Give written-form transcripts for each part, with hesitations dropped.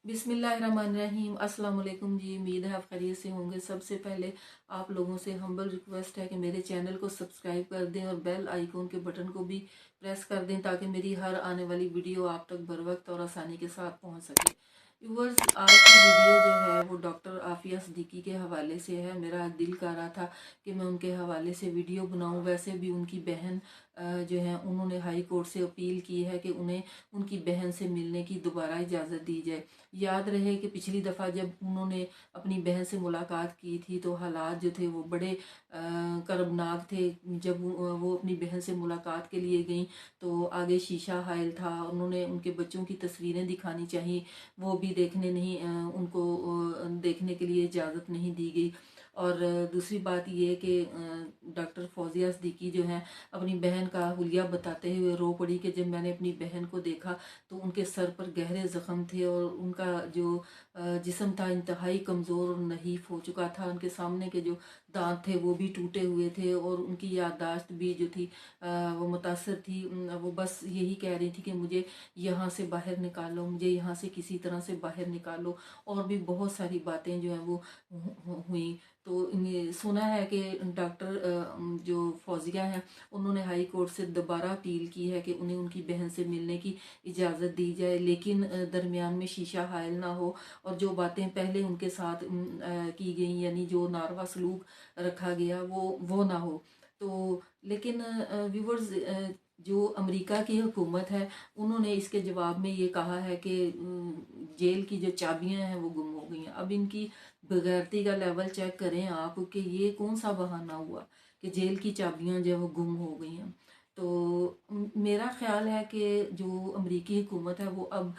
बिस्मिल्लाहिर्रहमानिर्रहीम। अस्सलाम वालेकुम जी। उम्मीद है आप खैरियत से होंगे। सबसे पहले आप लोगों से हम्बल रिक्वेस्ट है कि मेरे चैनल को सब्सक्राइब कर दें और बेल आइकॉन के बटन को भी प्रेस कर दें ताकि मेरी हर आने वाली वीडियो आप तक बर वक्त और आसानी के साथ पहुंच सके। व्यूअर्स, आज की वीडियो जो है वो डॉक्टर आफिया सिद्दीकी के हवाले से है। मेरा दिल कर रहा था कि मैं उनके हवाले से वीडियो बनाऊं। वैसे भी उनकी बहन जो है उन्होंने हाई कोर्ट से अपील की है कि उन्हें उनकी बहन से मिलने की दोबारा इजाज़त दी जाए। याद रहे कि पिछली दफ़ा जब उन्होंने अपनी बहन से मुलाकात की थी तो हालात जो थे वो बड़े कर्बनाक थे। जब वो अपनी बहन से मुलाकात के लिए गई तो आगे शीशा हायल था। उन्होंने उनके बच्चों की तस्वीरें दिखानी चाहिए, वो भी देखने नहीं उनको देखने के लिए इजाज़त नहीं दी गई। और दूसरी बात ये कि डॉक्टर फौजिया सिद्दीकी जो हैं अपनी बहन का हुलिया बताते हुए रो पड़ी कि जब मैंने अपनी बहन को देखा तो उनके सर पर गहरे ज़ख्म थे और उनका जो जिस्म था इंतहाई कमज़ोर और नहीफ हो चुका था। उनके सामने के जो दांत थे वो भी टूटे हुए थे और उनकी याददाश्त भी जो थी वो मुतासर थी। वो बस यही कह रही थी कि मुझे यहाँ से बाहर निकालो, मुझे यहाँ से किसी तरह से बाहर निकालो। और भी बहुत सारी बातें जो हैं वो हुई। तो सुना है कि डॉक्टर जो फौजिया हैं उन्होंने हाई कोर्ट से दोबारा अपील की है कि उन्हें उनकी बहन से मिलने की इजाज़त दी जाए, लेकिन दरमियान में शीशा हायल ना हो और जो बातें पहले उनके साथ की गई यानी जो नारवा सलूक रखा गया वो ना हो। तो लेकिन व्यूवर्स, जो अमेरिका की हुकूमत है उन्होंने इसके जवाब में ये कहा है कि जेल की जो चाबियां हैं वो गुम हो गई हैं। अब इनकी बेगैरती का लेवल चेक करें आप कि ये कौन सा बहाना हुआ कि जेल की चाबियां जो है वो गुम हो गई हैं। तो मेरा ख्याल है कि जो अमेरिकी हुकूमत है वो अब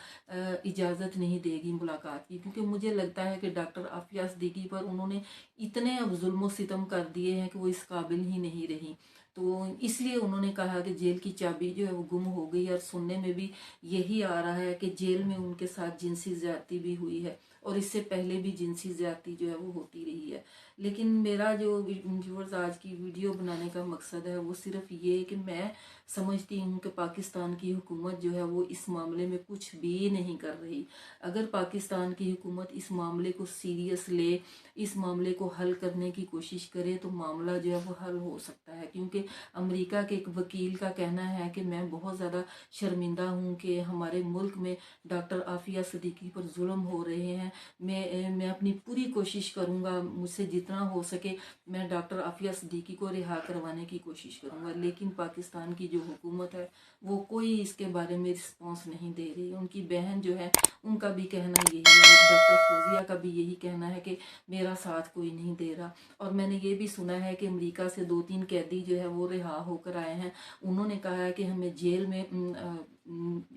इजाज़त नहीं देगी मुलाकात की, क्योंकि मुझे लगता है कि डॉक्टर आफिया सिद्दीकी पर उन्होंने इतने अब जुल्म सितम कर दिए हैं कि वो इस काबिल ही नहीं रही। तो इसलिए उन्होंने कहा कि जेल की चाबी जो है वो गुम हो गई। और सुनने में भी यही आ रहा है कि जेल में उनके साथ जिनसी ज्यादती भी हुई है और इससे पहले भी जिनसी ज्यादती जो है वो होती रही है। लेकिन मेरा जो व्यूअर्स आज की वीडियो बनाने का मकसद है वो सिर्फ ये कि मैं समझती हूँ कि पाकिस्तान की हुकूमत जो है वो इस मामले में कुछ भी नहीं कर रही। अगर पाकिस्तान की हुकूमत इस मामले को सीरियस ले, इस मामले को हल करने की कोशिश करे तो मामला जो है वो हल हो सकता है। क्योंकि अमेरिका के एक वकील का कहना है कि मैं बहुत ज़्यादा शर्मिंदा हूँ कि हमारे मुल्क में डॉक्टर आफिया सिद्दीकी पर जुल्म हो रहे हैं। मैं अपनी पूरी कोशिश करूँगा, मुझसे जितना हो सके मैं डॉक्टर आफिया सिद्दीकी को रिहा करवाने की कोशिश करूँगा। लेकिन पाकिस्तान की जो हुकूमत है वो कोई इसके बारे में रिस्पॉन्स नहीं दे रही। उनकी बहन जो है उनका भी कहना यही है, डॉक्टर फौजिया का भी यही कहना है कि मेरा साथ कोई नहीं दे रहा। और मैंने ये भी सुना है कि अमेरिका से 2-3 कैदी जो है वो रिहा होकर आए हैं। उन्होंने कहा है कि हमें जेल में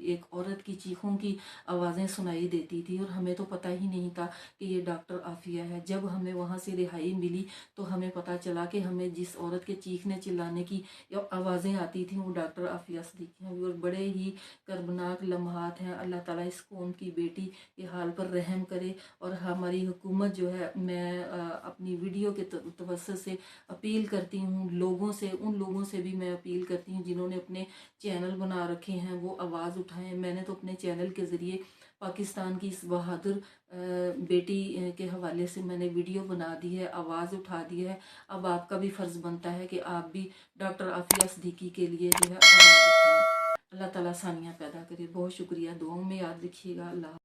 एक औरत की चीखों की आवाज़ें सुनाई देती थी और हमें तो पता ही नहीं था कि ये डॉक्टर आफिया है। जब हमें वहाँ से रिहाई मिली तो हमें पता चला कि हमें जिस औरत के चीखने चिल्लाने की आवाज़ें आती थी वो डॉक्टर आफिया सिद्दीकी हैं। और बड़े ही कर्बनाक लम्हात हैं। अल्लाह ताला इस कौम की बेटी के हाल पर रहम करे। और हमारी हुकूमत जो है, मैं अपनी वीडियो के तवज्जुह से अपील करती हूँ लोगों से, उन लोगों से भी मैं अपील करती हूँ जिन्होंने अपने चैनल बना रखे हैं वो आवाज़ उठाएं। मैंने तो अपने चैनल के ज़रिए पाकिस्तान की इस बहादुर बेटी के हवाले से मैंने वीडियो बना दी है, आवाज़ उठा दी है। अब आपका भी फ़र्ज़ बनता है कि आप भी डॉक्टर आफिया सिद्दीकी के लिए जो है आवाज़ उठाएं। अल्लाह ताला आसानियाँ पैदा करे। बहुत शुक्रिया। दुआओं में याद रखिएगा। अल्लाह।